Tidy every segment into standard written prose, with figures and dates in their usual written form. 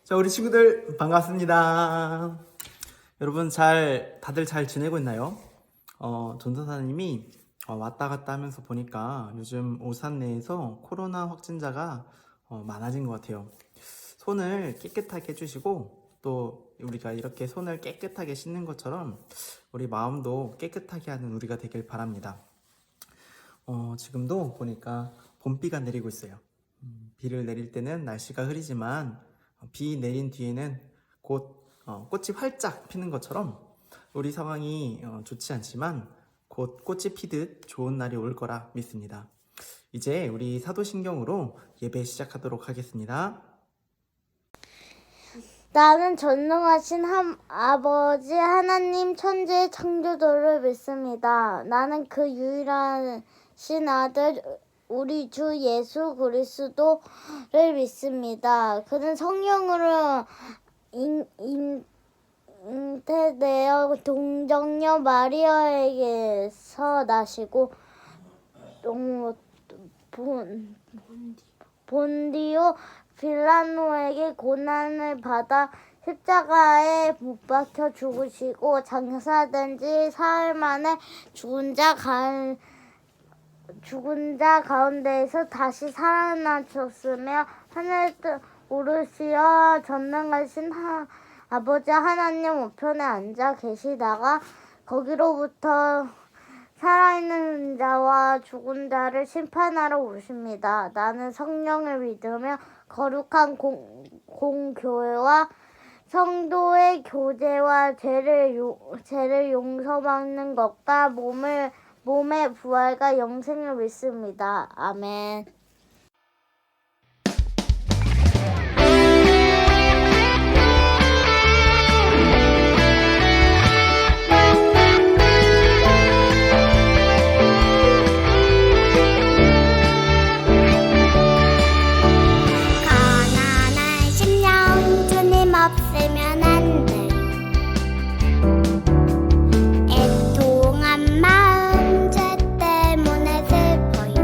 자, 우리 친구들 반갑습니다. 여러분 다들 잘 지내고 있나요? 전도사님이 왔다 갔다 하면서 보니까 요즘 오산 내에서 코로나 확진자가 많아진 것 같아요. 손을 깨끗하게 해주시고, 또 우리가 이렇게 손을 깨끗하게 씻는 것처럼 우리 마음도 깨끗하게 하는 우리가 되길 바랍니다. 지금도 보니까 봄비가 내리고 있어요. 비를 내릴 때는 날씨가 흐리지만 비 내린 뒤에는 곧 꽃이 활짝 피는 것처럼 우리 상황이 좋지 않지만 곧 꽃이 피듯 좋은 날이 올 거라 믿습니다. 이제 우리 사도신경으로 예배 시작하도록 하겠습니다. 나는 전능하신 아버지 하나님 천지의 창조주를 믿습니다. 나는 그 유일하신 아들 우리 주 예수 그리스도를 믿습니다. 그는 성령으로 잉태되어 동정녀 마리아에게서 나시고 본디오 빌라노에게 고난을 받아 십자가에 못 박혀 죽으시고 장사된 지 사흘 만에 죽은 자 가운데에서 다시 살아나셨으며 하늘에 오르시어 전능하신 아버지 하나님 우편에 앉아 계시다가 거기로부터 살아있는 자와 죽은 자를 심판하러 오십니다. 나는 성령을 믿으며 거룩한 공교회와 성도의 교제와 죄를 용서받는 것과 몸의 부활과 영생을 믿습니다. 아멘. 가난한 심령 주님 없으면 안 돼. 애통한 마음 죄 때문에 슬퍼요.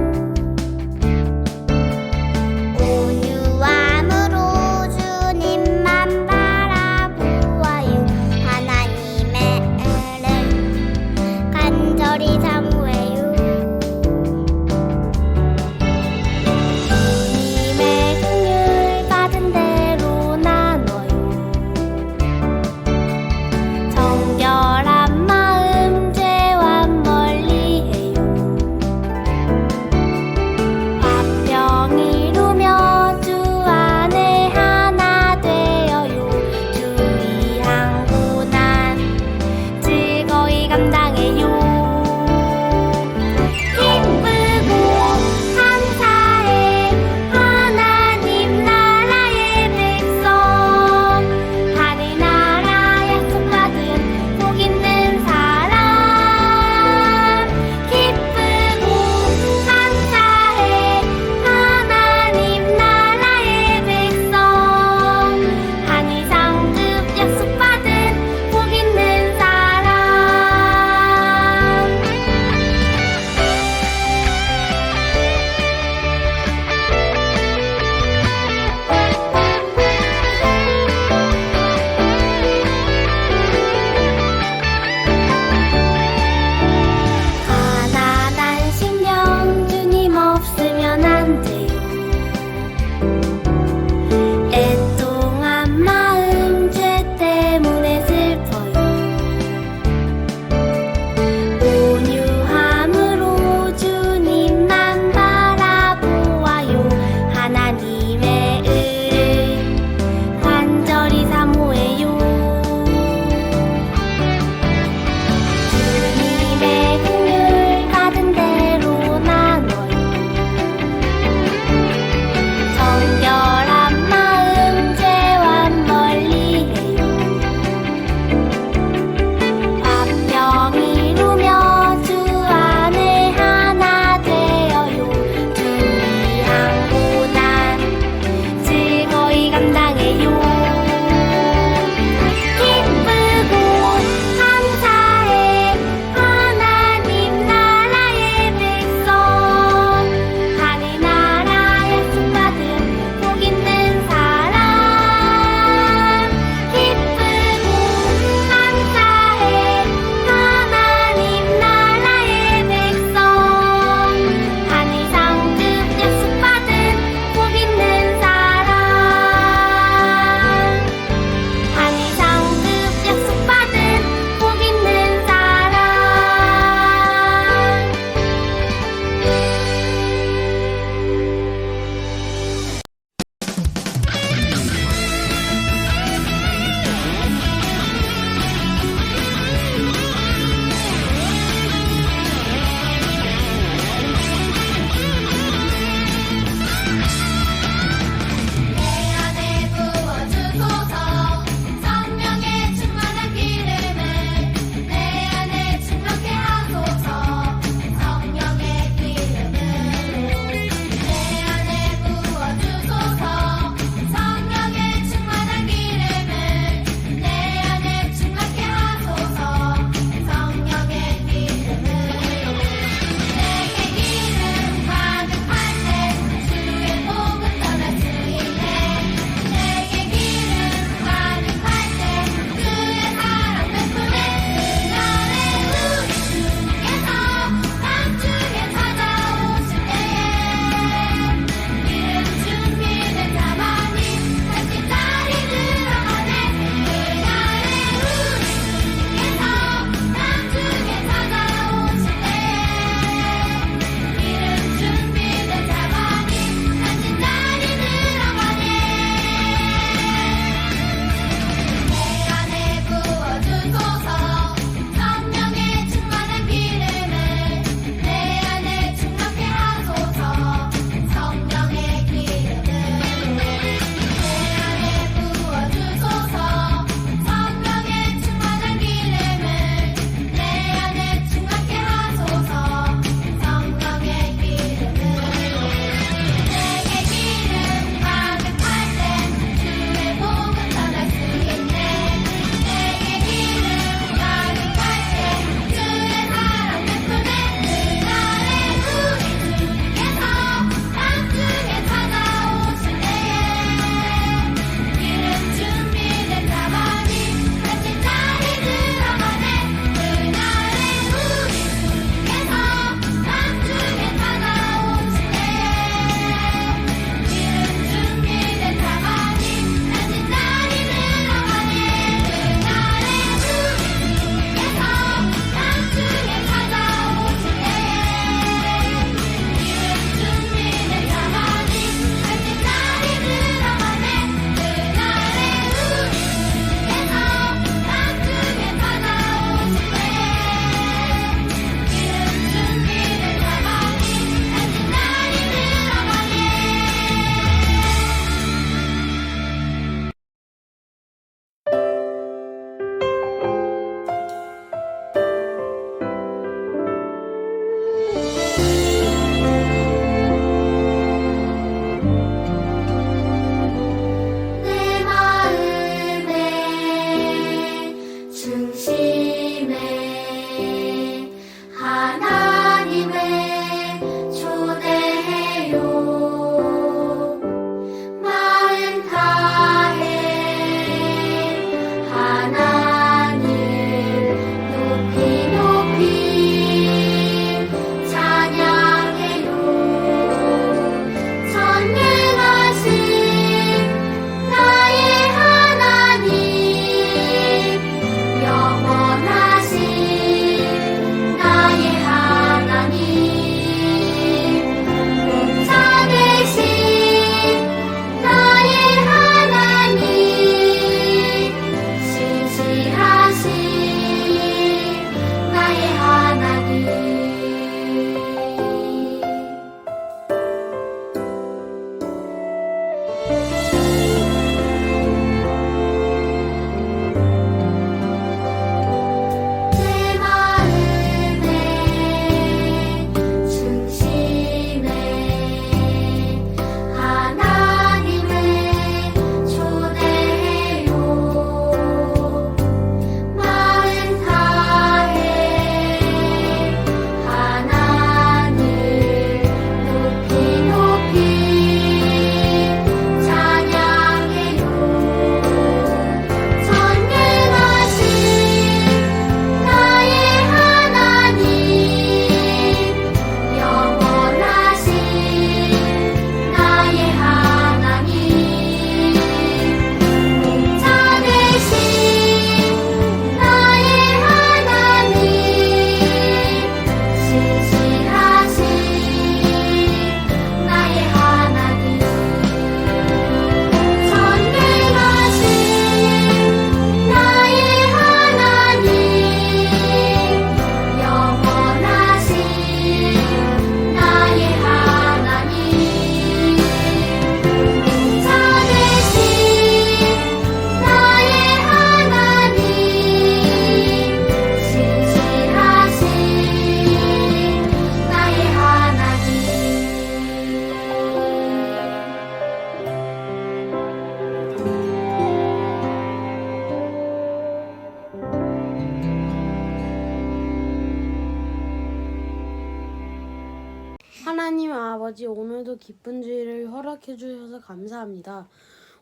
전까지 오늘도 기쁜 주일을 허락해 주셔서 감사합니다.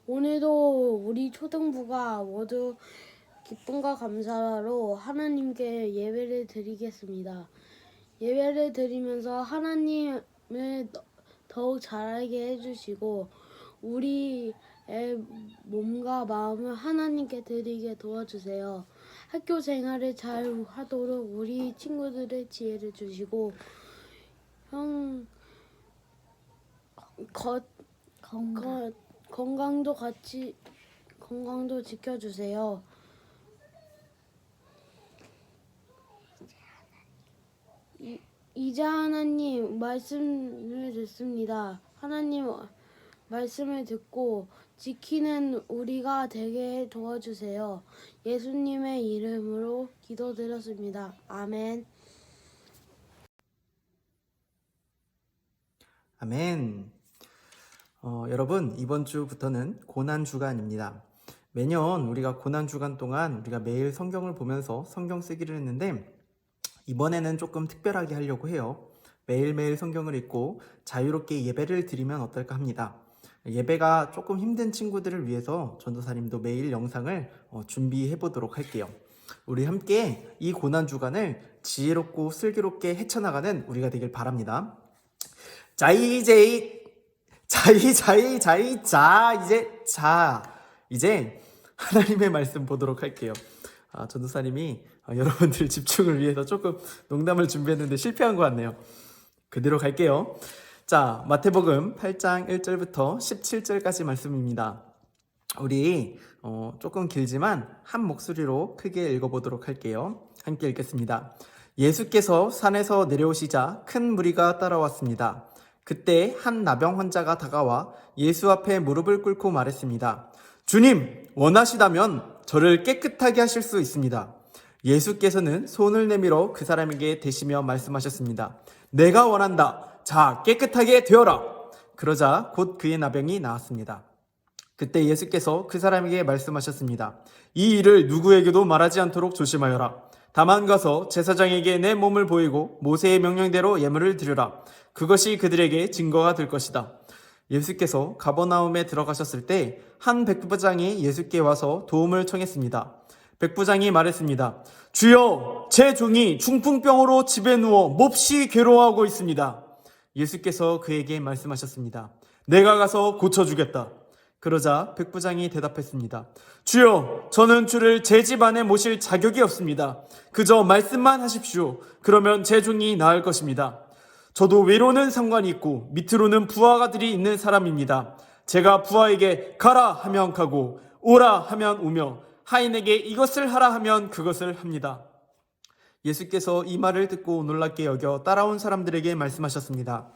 오늘도 우리 초등부가 모두 기쁨과 감사로 하나님께 예배를 드리겠습니다. 예배를 드리면서 하나님을 더욱 잘 알게 해주시고 우리의 몸과 마음을 하나님께 드리게 도와주세요. 학교 생활을 잘 하도록 우리 친구들의 지혜를 주시고 건강도 지켜주세요. 이제 하나님 말씀을 듣습니다. 하나님 말씀을 듣고 지키는 우리가 되게 도와주세요. 예수님의 이름으로 기도드렸습니다. 아멘. 아멘. 여러분, 이번 주부터는 고난 주간입니다. 매년 우리가 고난 주간 동안 우리가 매일 성경을 보면서 성경 쓰기를 했는데 이번에는 조금 특별하게 하려고 해요. 매일매일 성경을 읽고 자유롭게 예배를 드리면 어떨까 합니다. 예배가 조금 힘든 친구들을 위해서 전도사님도 매일 영상을 준비해 보도록 할게요. 우리 함께 이 고난 주간을 지혜롭고 슬기롭게 헤쳐나가는 우리가 되길 바랍니다. 이제 하나님의 말씀 보도록 할게요. 전도사님이 여러분들 집중을 위해서 조금 농담을 준비했는데 실패한 것 같네요. 그대로 갈게요. 자, 마태복음 8장 1절부터 17절까지 말씀입니다. 우리 조금 길지만 한 목소리로 크게 읽어보도록 할게요. 함께 읽겠습니다. 예수께서 산에서 내려오시자 큰 무리가 따라왔습니다. 그때 한 나병 환자가 다가와 예수 앞에 무릎을 꿇고 말했습니다. 주님, 원하시다면 저를 깨끗하게 하실 수 있습니다. 예수께서는 손을 내밀어 그 사람에게 대시며 말씀하셨습니다. 내가 원한다. 자, 깨끗하게 되어라. 그러자 곧 그의 나병이 나았습니다. 그때 예수께서 그 사람에게 말씀하셨습니다. 이 일을 누구에게도 말하지 않도록 조심하여라. 다만 가서 제사장에게 내 몸을 보이고 모세의 명령대로 예물을 드리라. 그것이 그들에게 증거가 될 것이다. 예수께서 가버나움에 들어가셨을 때 한 백부장이 예수께 와서 도움을 청했습니다. 백부장이 말했습니다. 주여, 제 종이 중풍병으로 집에 누워 몹시 괴로워하고 있습니다. 예수께서 그에게 말씀하셨습니다. 내가 가서 고쳐주겠다. 그러자 백부장이 대답했습니다. 주여, 저는 주를 제 집 안에 모실 자격이 없습니다. 그저 말씀만 하십시오. 그러면 제 종이 나을 것입니다. 저도 위로는 상관이 있고 밑으로는 부하가들이 있는 사람입니다. 제가 부하에게 가라 하면 가고 오라 하면 오며 하인에게 이것을 하라 하면 그것을 합니다. 예수께서 이 말을 듣고 놀랍게 여겨 따라온 사람들에게 말씀하셨습니다.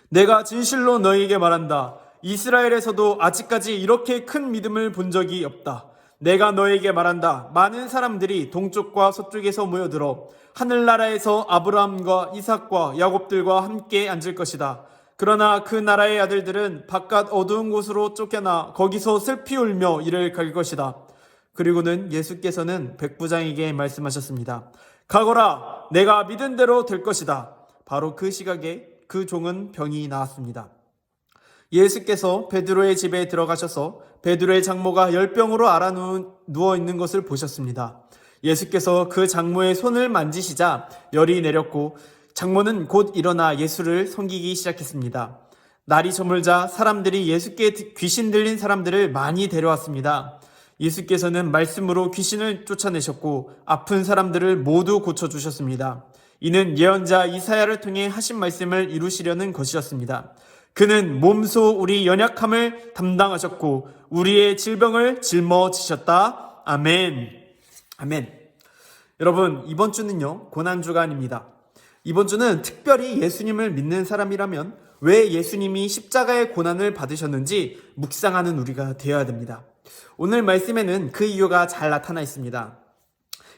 내가 진실로 너희에게 말한다. 이스라엘에서도 아직까지 이렇게 큰 믿음을 본 적이 없다. 내가 너희에게 말한다. 많은 사람들이 동쪽과 서쪽에서 모여들어 하늘나라에서 아브라함과 이삭과 야곱들과 함께 앉을 것이다. 그러나 그 나라의 아들들은 바깥 어두운 곳으로 쫓겨나 거기서 슬피 울며 이를 갈 것이다. 그리고는 예수께서는 백부장에게 말씀하셨습니다. 가거라, 내가 믿은 대로 될 것이다. 바로 그 시각에 그 종은 병이 나았습니다. 예수께서 베드로의 집에 들어가셔서 베드로의 장모가 열병으로 앓아 누워 있는 것을 보셨습니다. 예수께서 그 장모의 손을 만지시자 열이 내렸고 장모는 곧 일어나 예수를 섬기기 시작했습니다. 날이 저물자 사람들이 예수께 귀신 들린 사람들을 많이 데려왔습니다. 예수께서는 말씀으로 귀신을 쫓아내셨고 아픈 사람들을 모두 고쳐주셨습니다. 이는 예언자 이사야를 통해 하신 말씀을 이루시려는 것이었습니다. 그는 몸소 우리 연약함을 담당하셨고 우리의 질병을 짊어지셨다. 아멘. 아멘. 여러분, 이번 주는요, 고난주간입니다. 이번 주는 특별히 예수님을 믿는 사람이라면 왜 예수님이 십자가의 고난을 받으셨는지 묵상하는 우리가 되어야 됩니다. 오늘 말씀에는 그 이유가 잘 나타나 있습니다.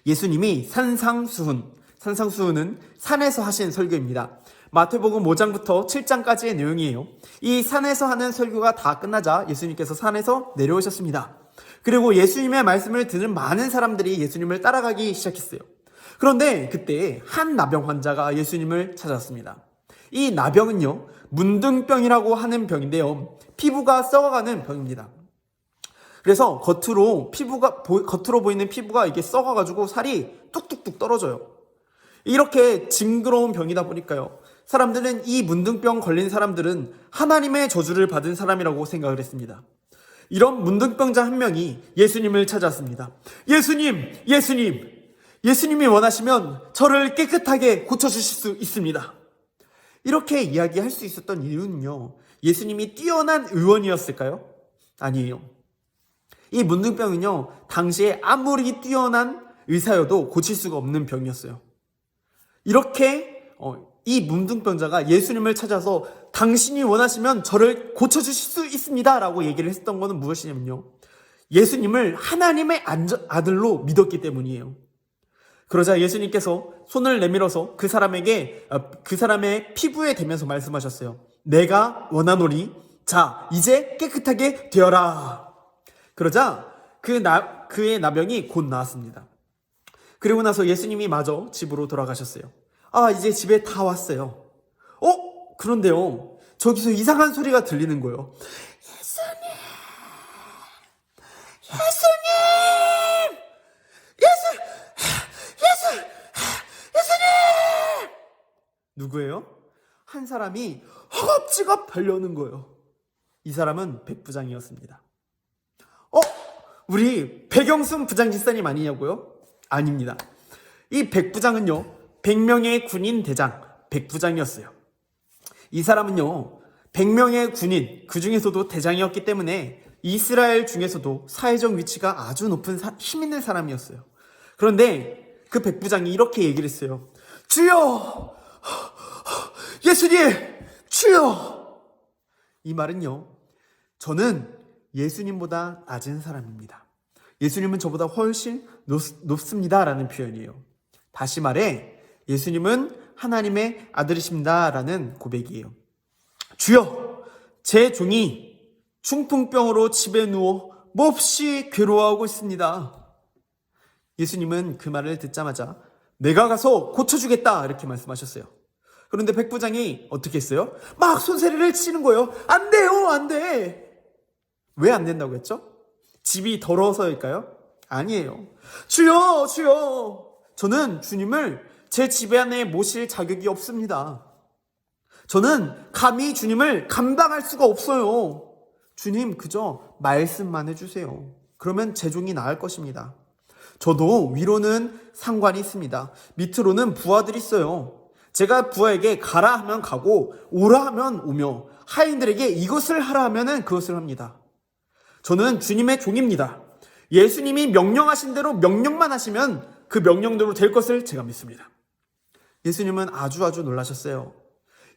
예수님이 산상수훈은 산에서 하신 설교입니다. 마태복음 5장부터 7장까지의 내용이에요. 이 산에서 하는 설교가 다 끝나자 예수님께서 산에서 내려오셨습니다. 그리고 예수님의 말씀을 듣는 많은 사람들이 예수님을 따라가기 시작했어요. 그런데 그때 한 나병 환자가 예수님을 찾았습니다. 이 나병은요, 문둥병이라고 하는 병인데요, 피부가 썩어가는 병입니다. 그래서 겉으로 보이는 피부가 이게 썩어가지고 살이 뚝뚝뚝 떨어져요. 이렇게 징그러운 병이다 보니까요, 사람들은 이 문둥병 걸린 사람들은 하나님의 저주를 받은 사람이라고 생각을 했습니다. 이런 문둥병자 한 명이 예수님을 찾아왔습니다. 예수님이 원하시면 저를 깨끗하게 고쳐주실 수 있습니다. 이렇게 이야기할 수 있었던 이유는요, 예수님이 뛰어난 의원이었을까요? 아니에요. 이 문둥병은요, 당시에 아무리 뛰어난 의사여도 고칠 수가 없는 병이었어요. 이렇게 이 문둥병자가 예수님을 찾아서 당신이 원하시면 저를 고쳐주실 수 있습니다 라고 얘기를 했던 것은 무엇이냐면요, 예수님을 하나님의 아들로 믿었기 때문이에요. 그러자 예수님께서 손을 내밀어서 그 사람의 피부에 대면서 말씀하셨어요. 내가 원하노니 자 이제 깨끗하게 되어라. 그러자 그의 나병이 곧 나았습니다. 그리고 나서 예수님이 마저 집으로 돌아가셨어요. 이제 집에 다 왔어요. 그런데요, 저기서 이상한 소리가 들리는 거예요. 예수님! 누구예요? 한 사람이 허겁지겁 달려오는 거예요. 이 사람은 백부장이었습니다. 우리 백영순 부장지사님 아니냐고요? 아닙니다. 이 백부장은요, 100명의 군인 대장 백부장이었어요. 이 사람은요, 100명의 군인, 그 중에서도 대장이었기 때문에 이스라엘 중에서도 사회적 위치가 아주 높은 힘 있는 사람이었어요. 그런데 그 백부장이 이렇게 얘기를 했어요. 주여! 예수님! 주여! 이 말은요, 저는 예수님보다 낮은 사람입니다. 예수님은 저보다 훨씬 높습니다 라는 표현이에요. 다시 말해 예수님은 하나님의 아들이십니다 라는 고백이에요. 주여! 제 종이 중풍병으로 집에 누워 몹시 괴로워하고 있습니다. 예수님은 그 말을 듣자마자 내가 가서 고쳐주겠다 이렇게 말씀하셨어요. 그런데 백부장이 어떻게 했어요? 막 손세례를 치는 거예요. 안 돼요, 안 돼. 왜 안 된다고 했죠? 집이 더러워서일까요? 아니에요. 주여, 주여, 저는 주님을 제 집 안에 모실 자격이 없습니다. 저는 감히 주님을 감당할 수가 없어요. 주님 그저 말씀만 해주세요. 그러면 제 종이 나을 것입니다. 저도 위로는 상관이 있습니다. 밑으로는 부하들이 있어요. 제가 부하에게 가라 하면 가고 오라 하면 오며 하인들에게 이것을 하라 하면 그것을 합니다. 저는 주님의 종입니다. 예수님이 명령하신 대로 명령만 하시면 그 명령대로 될 것을 제가 믿습니다. 예수님은 아주 놀라셨어요.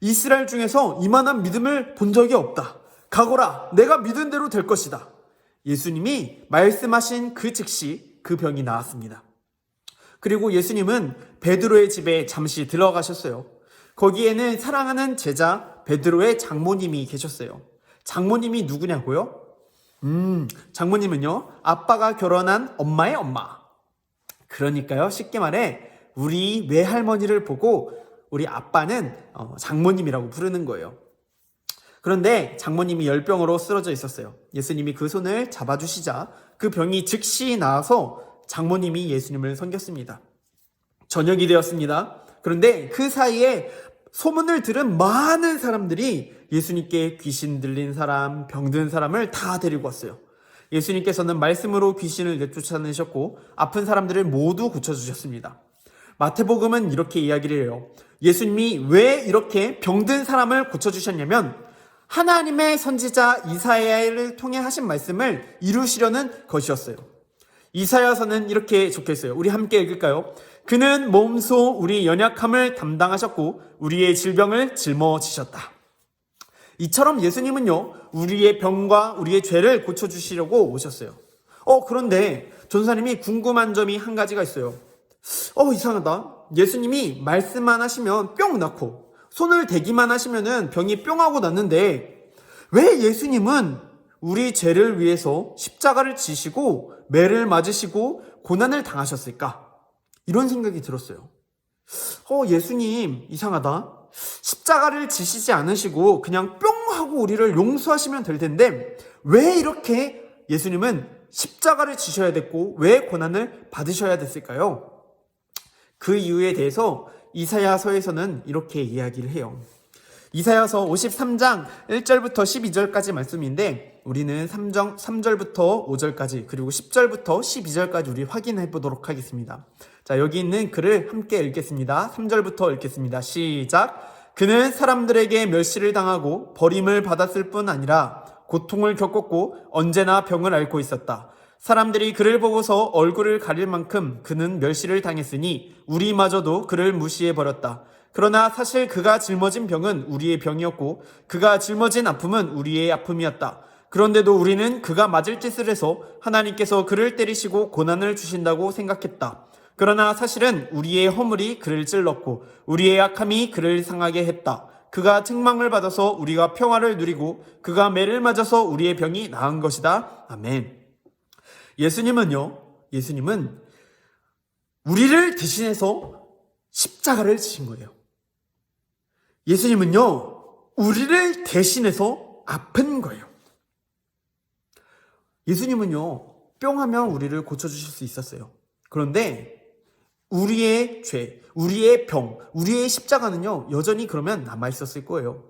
이스라엘 중에서 이만한 믿음을 본 적이 없다. 가거라, 내가 믿은 대로 될 것이다. 예수님이 말씀하신 그 즉시 그 병이 나았습니다. 그리고 예수님은 베드로의 집에 잠시 들어가셨어요. 거기에는 사랑하는 제자 베드로의 장모님이 계셨어요. 장모님이 누구냐고요? 장모님은요, 아빠가 결혼한 엄마의 엄마. 그러니까요, 쉽게 말해 우리 외할머니를 보고 우리 아빠는 장모님이라고 부르는 거예요. 그런데 장모님이 열병으로 쓰러져 있었어요. 예수님이 그 손을 잡아주시자 그 병이 즉시 나아서 장모님이 예수님을 섬겼습니다. 저녁이 되었습니다. 그런데 그 사이에 소문을 들은 많은 사람들이 예수님께 귀신 들린 사람, 병든 사람을 다 데리고 왔어요. 예수님께서는 말씀으로 귀신을 내쫓아내셨고 아픈 사람들을 모두 고쳐주셨습니다. 마태복음은 이렇게 이야기를 해요. 예수님이 왜 이렇게 병든 사람을 고쳐주셨냐면 하나님의 선지자 이사야를 통해 하신 말씀을 이루시려는 것이었어요. 이사야서는 이렇게 적혀있어요. 우리 함께 읽을까요? 그는 몸소 우리 연약함을 담당하셨고 우리의 질병을 짊어지셨다. 이처럼 예수님은요, 우리의 병과 우리의 죄를 고쳐주시려고 오셨어요. 그런데 전사님이 궁금한 점이 한 가지가 있어요. 이상하다. 예수님이 말씀만 하시면 뿅 낫고 손을 대기만 하시면은 병이 뿅 하고 낫는데 왜 예수님은 우리 죄를 위해서 십자가를 지시고 매를 맞으시고 고난을 당하셨을까? 이런 생각이 들었어요. 예수님 이상하다. 십자가를 지시지 않으시고 그냥 뿅 하고 우리를 용서하시면 될 텐데 왜 이렇게 예수님은 십자가를 지셔야 됐고 왜 고난을 받으셔야 됐을까요? 그 이유에 대해서 이사야서에서는 이렇게 이야기를 해요. 이사야서 53장 1절부터 12절까지 말씀인데 우리는 3절부터 5절까지 그리고 10절부터 12절까지 우리 확인해 보도록 하겠습니다. 자, 여기 있는 글을 함께 읽겠습니다. 3절부터 읽겠습니다. 시작. 그는 사람들에게 멸시를 당하고 버림을 받았을 뿐 아니라 고통을 겪었고 언제나 병을 앓고 있었다. 사람들이 그를 보고서 얼굴을 가릴 만큼 그는 멸시를 당했으니 우리마저도 그를 무시해버렸다. 그러나 사실 그가 짊어진 병은 우리의 병이었고 그가 짊어진 아픔은 우리의 아픔이었다. 그런데도 우리는 그가 맞을 짓을 해서 하나님께서 그를 때리시고 고난을 주신다고 생각했다. 그러나 사실은 우리의 허물이 그를 찔렀고 우리의 악함이 그를 상하게 했다. 그가 책망을 받아서 우리가 평화를 누리고 그가 매를 맞아서 우리의 병이 나은 것이다. 아멘. 예수님은 우리를 대신해서 십자가를 지신 거예요. 예수님은요, 우리를 대신해서 아픈 거예요. 예수님은요, 뿅 하면 우리를 고쳐주실 수 있었어요. 그런데 우리의 죄, 우리의 병, 우리의 십자가는요, 여전히 그러면 남아있었을 거예요.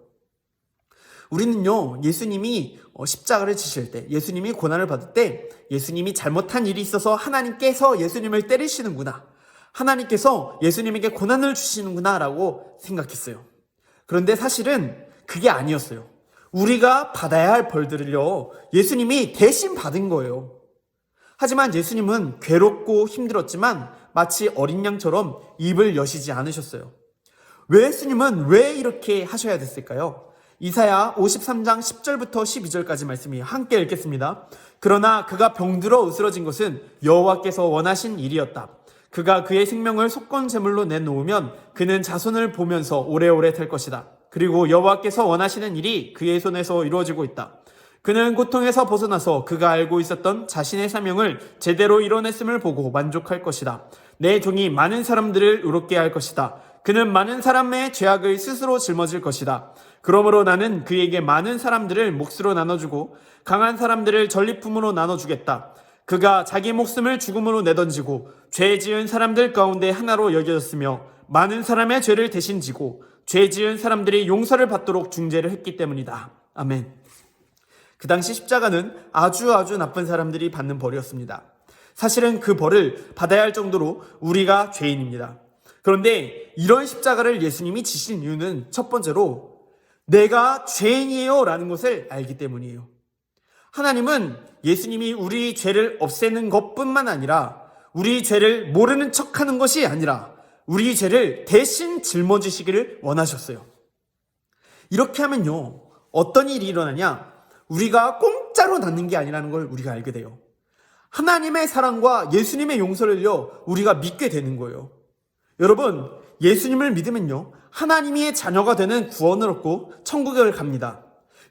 우리는요, 예수님이 십자가를 지실 때, 예수님이 고난을 받을 때, 예수님이 잘못한 일이 있어서 하나님께서 예수님을 때리시는구나. 하나님께서 예수님에게 고난을 주시는구나 라고 생각했어요. 그런데 사실은 그게 아니었어요. 우리가 받아야 할 벌들을요, 예수님이 대신 받은 거예요. 하지만 예수님은 괴롭고 힘들었지만 마치 어린 양처럼 입을 여시지 않으셨어요. 예수님은 왜 이렇게 하셔야 됐을까요? 이사야 53장 10절부터 12절까지 말씀이 함께 읽겠습니다. 그러나 그가 병들어 으스러진 것은 여호와께서 원하신 일이었다. 그가 그의 생명을 속건 제물로 내놓으면 그는 자손을 보면서 오래오래 될 것이다. 그리고 여호와께서 원하시는 일이 그의 손에서 이루어지고 있다. 그는 고통에서 벗어나서 그가 알고 있었던 자신의 사명을 제대로 이뤄냈음을 보고 만족할 것이다. 내 종이 많은 사람들을 의롭게 할 것이다. 그는 많은 사람의 죄악을 스스로 짊어질 것이다. 그러므로 나는 그에게 많은 사람들을 몫으로 나눠주고 강한 사람들을 전리품으로 나눠주겠다. 그가 자기 목숨을 죽음으로 내던지고 죄 지은 사람들 가운데 하나로 여겨졌으며 많은 사람의 죄를 대신 지고 죄 지은 사람들이 용서를 받도록 중재를 했기 때문이다. 아멘. 그 당시 십자가는 아주 나쁜 사람들이 받는 벌이었습니다. 사실은 그 벌을 받아야 할 정도로 우리가 죄인입니다. 그런데 이런 십자가를 예수님이 지신 이유는 첫 번째로 내가 죄인이에요 라는 것을 알기 때문이에요. 하나님은 예수님이 우리 죄를 없애는 것뿐만 아니라 우리 죄를 모르는 척하는 것이 아니라 우리 죄를 대신 짊어지시기를 원하셨어요. 이렇게 하면요, 어떤 일이 일어나냐? 우리가 공짜로 낳는 게 아니라는 걸 우리가 알게 돼요. 하나님의 사랑과 예수님의 용서를요, 우리가 믿게 되는 거예요. 여러분, 예수님을 믿으면요, 하나님의 자녀가 되는 구원을 얻고 천국에 갑니다.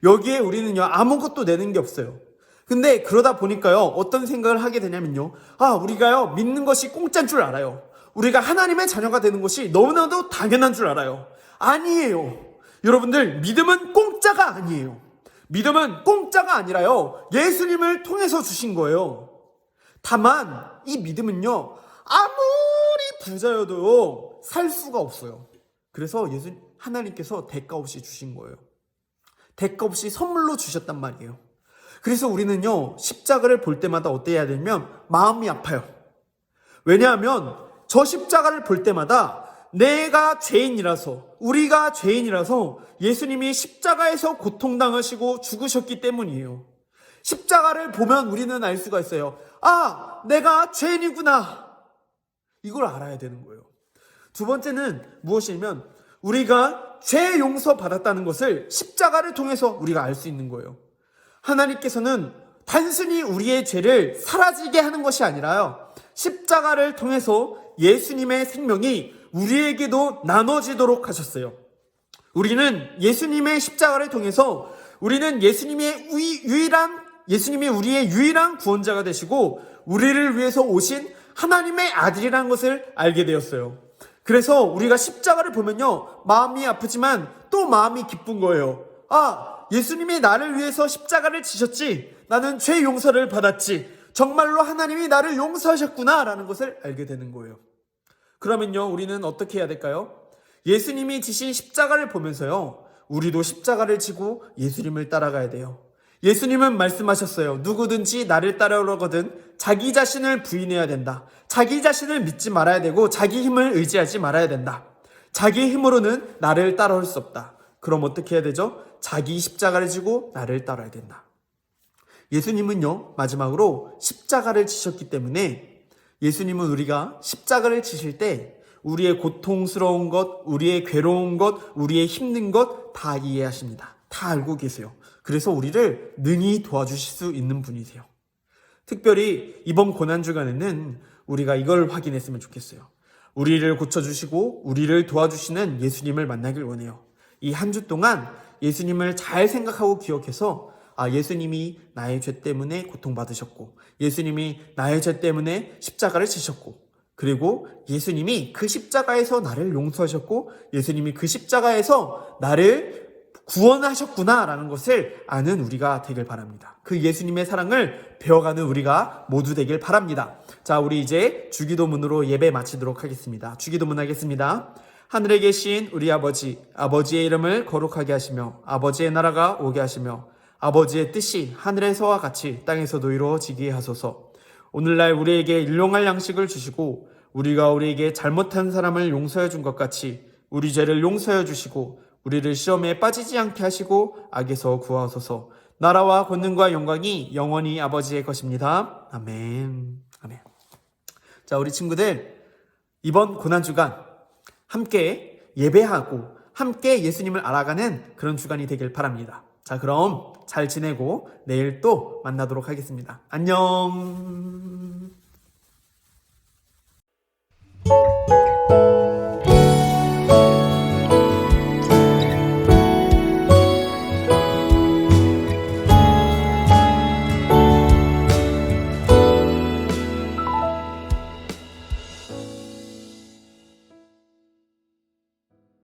여기에 우리는요, 아무것도 내는 게 없어요. 근데 그러다 보니까요, 어떤 생각을 하게 되냐면요, 우리가요, 믿는 것이 공짜인 줄 알아요. 우리가 하나님의 자녀가 되는 것이 너무나도 당연한 줄 알아요. 아니에요. 여러분들, 믿음은 공짜가 아니에요. 믿음은 공짜가 아니라요, 예수님을 통해서 주신 거예요. 다만 이 믿음은요, 아무리 부자여도요, 살 수가 없어요. 그래서 하나님께서 대가 없이 주신 거예요. 대가 없이 선물로 주셨단 말이에요. 그래서 우리는요, 십자가를 볼 때마다 어때야 되냐면 마음이 아파요. 왜냐하면 저 십자가를 볼 때마다 내가 죄인이라서, 우리가 죄인이라서 예수님이 십자가에서 고통당하시고 죽으셨기 때문이에요. 십자가를 보면 우리는 알 수가 있어요. 내가 죄인이구나. 이걸 알아야 되는 거예요. 두 번째는 무엇이냐면 우리가 죄 용서 받았다는 것을 십자가를 통해서 우리가 알 수 있는 거예요. 하나님께서는 단순히 우리의 죄를 사라지게 하는 것이 아니라요, 십자가를 통해서 예수님의 생명이 우리에게도 나눠지도록 하셨어요. 우리는 예수님의 십자가를 통해서 우리는 예수님이 우리의 유일한 구원자가 되시고 우리를 위해서 오신 하나님의 아들이라는 것을 알게 되었어요. 그래서 우리가 십자가를 보면요, 마음이 아프지만 또 마음이 기쁜 거예요. 아, 예수님이 나를 위해서 십자가를 지셨지. 나는 죄 용서를 받았지. 정말로 하나님이 나를 용서하셨구나 라는 것을 알게 되는 거예요. 그러면요, 우리는 어떻게 해야 될까요? 예수님이 지신 십자가를 보면서요, 우리도 십자가를 지고 예수님을 따라가야 돼요. 예수님은 말씀하셨어요. 누구든지 나를 따라오려거든 자기 자신을 부인해야 된다. 자기 자신을 믿지 말아야 되고 자기 힘을 의지하지 말아야 된다. 자기 힘으로는 나를 따라올 수 없다. 그럼 어떻게 해야 되죠? 자기 십자가를 지고 나를 따라야 된다. 예수님은요, 마지막으로 십자가를 지셨기 때문에 예수님은 우리가 십자가를 지실 때 우리의 고통스러운 것, 우리의 괴로운 것, 우리의 힘든 것 다 이해하십니다. 다 알고 계세요. 그래서 우리를 능히 도와주실 수 있는 분이세요. 특별히 이번 고난주간에는 우리가 이걸 확인했으면 좋겠어요. 우리를 고쳐주시고 우리를 도와주시는 예수님을 만나길 원해요. 이 한 주 동안 예수님을 잘 생각하고 기억해서 예수님이 나의 죄 때문에 고통받으셨고 예수님이 나의 죄 때문에 십자가를 지셨고 그리고 예수님이 그 십자가에서 나를 용서하셨고 예수님이 그 십자가에서 나를 구원하셨구나 라는 것을 아는 우리가 되길 바랍니다. 그 예수님의 사랑을 배워가는 우리가 모두 되길 바랍니다. 자, 우리 이제 주기도문으로 예배 마치도록 하겠습니다. 주기도문 하겠습니다. 하늘에 계신 우리 아버지, 아버지의 이름을 거룩하게 하시며 아버지의 나라가 오게 하시며 아버지의 뜻이 하늘에서와 같이 땅에서도 이루어지게 하소서. 오늘날 우리에게 일용할 양식을 주시고 우리가 우리에게 잘못한 사람을 용서해 준 것 같이 우리 죄를 용서해 주시고 우리를 시험에 빠지지 않게 하시고 악에서 구하소서. 나라와 권능과 영광이 영원히 아버지의 것입니다. 아멘. 아멘. 자, 우리 친구들 이번 고난주간 함께 예배하고 함께 예수님을 알아가는 그런 주간이 되길 바랍니다. 자, 그럼 잘 지내고 내일 또 만나도록 하겠습니다. 안녕.